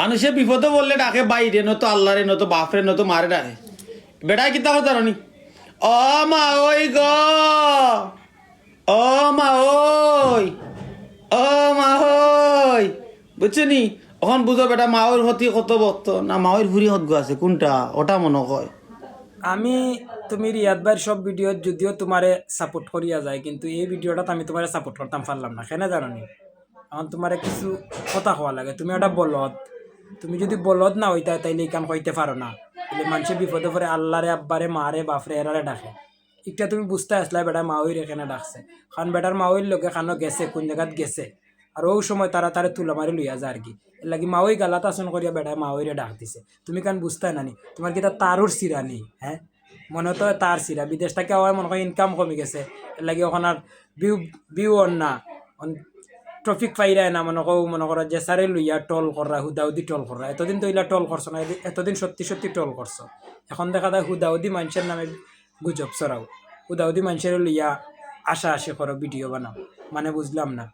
মানুষে বিপদে বললে ডাকে বাইরে নতো আল্লাহরে নতো বাপরে নতো মারে ডাকে বেটায় কিতা কথা জানি ও মা ওই গ ও মা ওই ও মা ওই বুঝছনি এখন বুঝো বেটা মাওর হতি কত বক্ত না মাওর ভুরি হত গো আছে কোনটা ওটা মনে কয় আমি তুমি রিয়াদ ভাইয়ের সব ভিডিও যদিও তোমারে সাপোর্ট করিয়া যায় কিন্তু এই ভিডিওটা আমি তোমারে সাপোর্ট করতাম পারলাম না কেন জানো নি এখন তোমারে কিছু কথা হওয়া লাগে তুমি ওটা বলদ তুমি যদি বলদ না হইতা তাইলে এই কাম কইতে পারো না তাহলে মানুষের বিপদে পরে আল্লাহরে আব্বারে মারে বাপরে এরারে ডাকে এটা তুমি বুঝতে আসলে বেটা মাওইর এখানে ডাকছে কারণ বেটার মাওইর লোকে খানো গেছে কোন জায়গাত গেছে আর ওই সময় তারা তারে তুলা মারি লইয়া যায় আর কি এর লাগি মাওই গালাত আসন করিয়া বেটায় মাওইরে ডাক দিছে তুমি কান বুঝতে নানি তোমার কি তারুর সিরা নেই হ্যাঁ মনে তো তার সিরা বিদেশ থেকে হয় মনে হয় ইনকাম কমে গেছে এর লাগি ওখানে আর বিউ অন না ট্রফিক পাইরায় না মনে করো যে সারে লইয়া টল করা হুদাউদি টল করা এতদিন তো ইলা টল করছো না এতদিন সত্যি সত্যি টল করছো এখন দেখা যায় হুদাউদি মানুষের নামে গুজব ছড়াও হুদাউদি মানুষের লইয়া আশা আশি করো ভিডিও বানাও মানে বুঝলাম না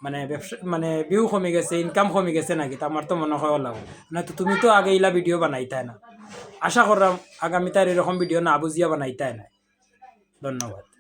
মানে ব্যবসা মানে ভিউ কমে গেছে ইনকাম কমে গেছে নাকি আমার তো মনে হয় লাভ না তো তুমি তো আগে ইলা ভিডিও বানাইতাই না আশা করলাম আগামী তার এরকম ভিডিও না বুঝিয়া বানাইতাই না ধন্যবাদ।